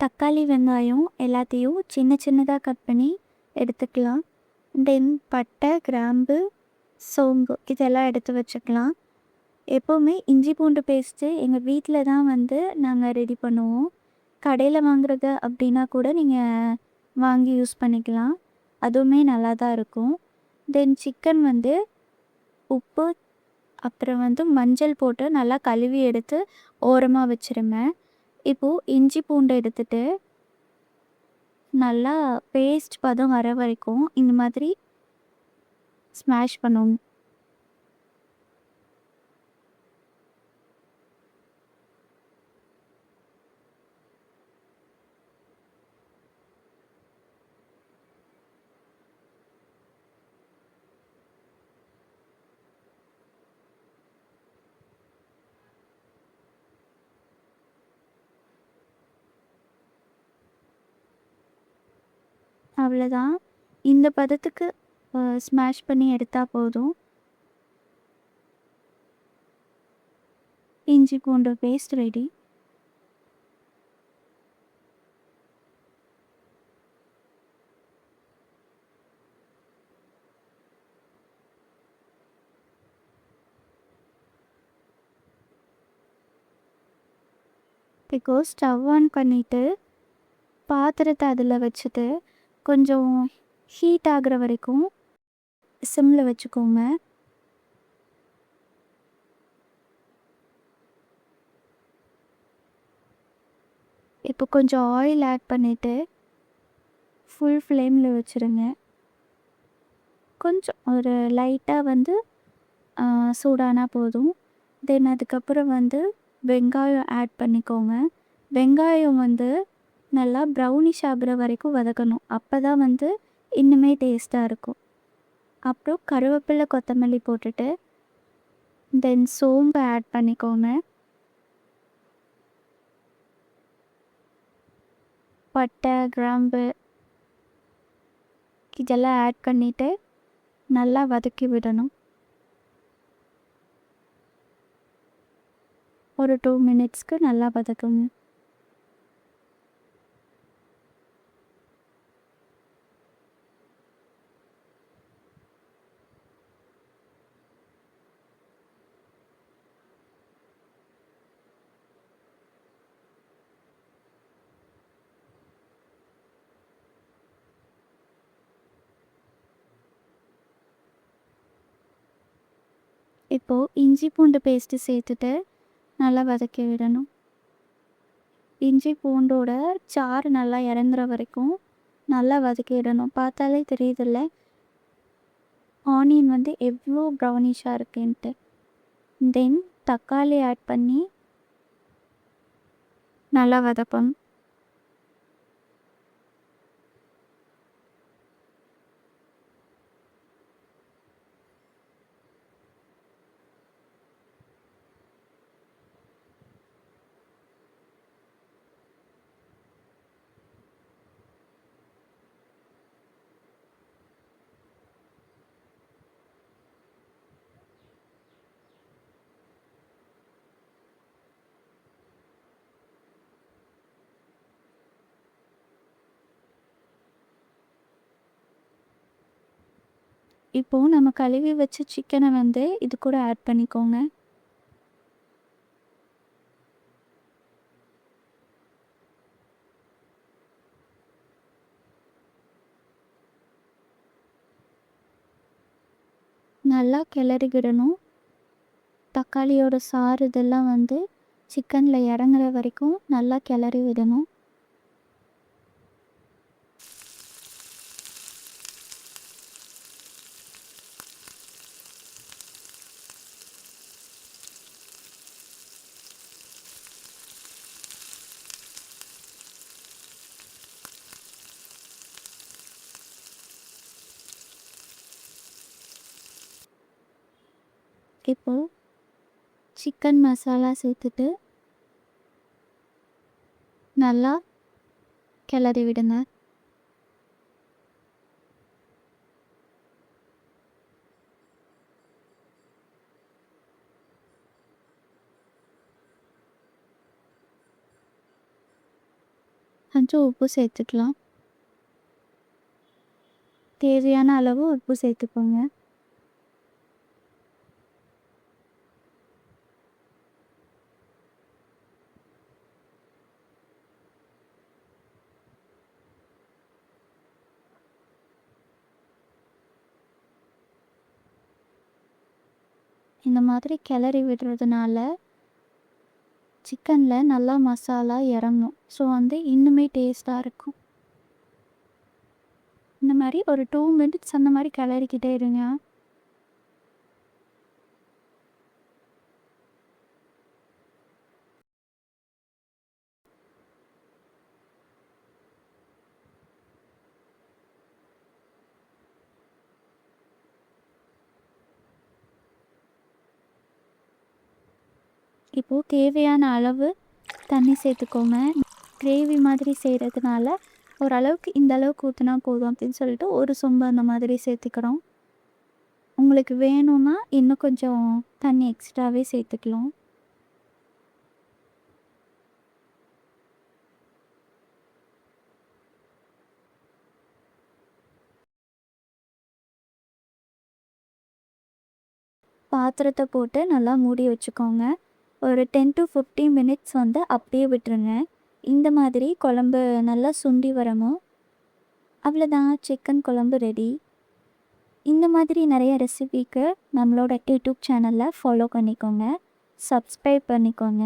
தக்காளி, வெங்காயம் எல்லாத்தையும் சின்ன சின்னதாக கட் பண்ணி எடுத்துக்கலாம். தென் பட்டை, கிராம்பு, சோம்பு இதெல்லாம் எடுத்து வச்சுக்கலாம். எப்போவுமே இஞ்சி பூண்டு பேஸ்ட்டு எங்கள் வீட்டில் தான் வந்து நாங்கள் ரெடி பண்ணுவோம். கடையில் வாங்குறது அப்படின்னா கூட நீங்கள் வாங்கி யூஸ் பண்ணிக்கலாம். அதுவுமே நல்லா தான் இருக்கும். தென் சிக்கன் வந்து உப்பு, அப்புறம் வந்து மஞ்சள் போட்டு நல்லா கழுவி எடுத்து ஓரமாக வச்சுருங்க. இப்போது இஞ்சி பூண்டு எடுத்துட்டு நல்லா பேஸ்ட் பதம் வர வரைக்கும் இந்த மாதிரி ஸ்மாஷ் பண்ணணும். அவ்வளோதான். இந்த பதத்துக்கு ஸ்மாஷ் பண்ணி எடுத்தா போதும். இஞ்சி பூண்டு பேஸ்ட் ரெடி. இப்போ ஸ்டவ் ஆன் பண்ணிவிட்டு பாத்திரத்தை அதில் வச்சுட்டு கொஞ்சம் ஹீட் ஆகுற வரைக்கும் சிம்மில் வச்சுக்கோங்க. இப்போ கொஞ்சம் ஆயில் ஆட் பண்ணிவிட்டு ஃபுல் ஃப்ளேமில் வச்சுருங்க. கொஞ்சம் ஒரு லைட்டாக வந்து சூடானா போதும். தென் அதுக்கப்புறம் வந்து வெங்காயம் ஆட் பண்ணிக்கோங்க. வெங்காயம் வந்து நல்லா ப்ரௌனிஷ் ஆகுற வரைக்கும் வதக்கணும். அப்போ தான் வந்து இன்னுமே டேஸ்ட்டாக இருக்கும். அப்புறம் கருவேப்பிலை, கொத்தமல்லி போட்டுட்டு தென் சோம்பு ஆட் பண்ணிக்கோங்க. பட்டை, கிராம்பு இதெல்லாம் ஆட் பண்ணிவிட்டு நல்லா வதக்கி விடணும். ஒரு 2 மினிட்ஸ்க்கு நல்லா வதக்குங்க. இப்போது இஞ்சி பூண்டு பேஸ்ட்டு சேர்த்துட்டு நல்லா வதக்கி விடணும். இஞ்சி பூண்டோட சாறு நல்லா இறங்குற வரைக்கும் நல்லா வதக்கி விடணும். பார்த்தாலே தெரியுதுல்ல ஆனியன் வந்து எவ்வளோ ப்ரௌனிஷாக இருக்குன்ட்டு. தென் தக்காளி ஆட் பண்ணி நல்லா வதக்கணும். இப்போது நம்ம கழுவி வச்ச சிக்கனை வந்து இது கூட ஆட் பண்ணிக்கோங்க. நல்லா கிளறி விடணும். தக்காளியோட சாறு இதெல்லாம் வந்து சிக்கனில் இறங்குற வரைக்கும் நல்லா கிளறி விடணும். இப்போது சிக்கன் மசாலா சேர்த்துட்டு நல்லா கிளறி விடுங்க. கொஞ்சம் உப்பு சேர்த்துக்கலாம். தேவையான அளவு உப்பு சேர்த்துக்கோங்க. இந்த மாதிரி கிளறி விடுறதுனால சிக்கனில் நல்லா மசாலா இறங்கும். ஸோ இன்னுமே டேஸ்ட்டாக இருக்கும். இந்த மாதிரி ஒரு 2 மினிட்ஸ் அந்த மாதிரி கிளறிக்கிட்டே இருங்க. இப்போது தேவையான அளவு தண்ணி சேர்த்துக்கோங்க. கிரேவி மாதிரி செய்கிறதுனால ஓரளவுக்கு இந்த அளவுக்கு ஊற்றினா போதும் அப்படின்னு சொல்லிட்டு ஒரு சொம்பு அந்த மாதிரி சேர்த்துக்கிறோம். உங்களுக்கு வேணும்னா இன்னும் கொஞ்சம் தண்ணி எக்ஸ்ட்ராவே சேர்த்துக்கலாம். பாத்திரத்தை போட்டு நல்லா மூடி வச்சுக்கோங்க. ஒரு 10 to 15 மினிட்ஸ் அப்படியே விட்டுருங்க. இந்த மாதிரி குழம்பு நல்லா சுண்டி வரணும். அவ்வளோதான், சிக்கன் குழம்பு ரெடி. இந்த மாதிரி நிறைய ரெசிபிக்கு நம்மளோட யூடியூப் சேனலில் ஃபாலோ பண்ணிக்கோங்க, சப்ஸ்கிரைப் பண்ணிக்கோங்க.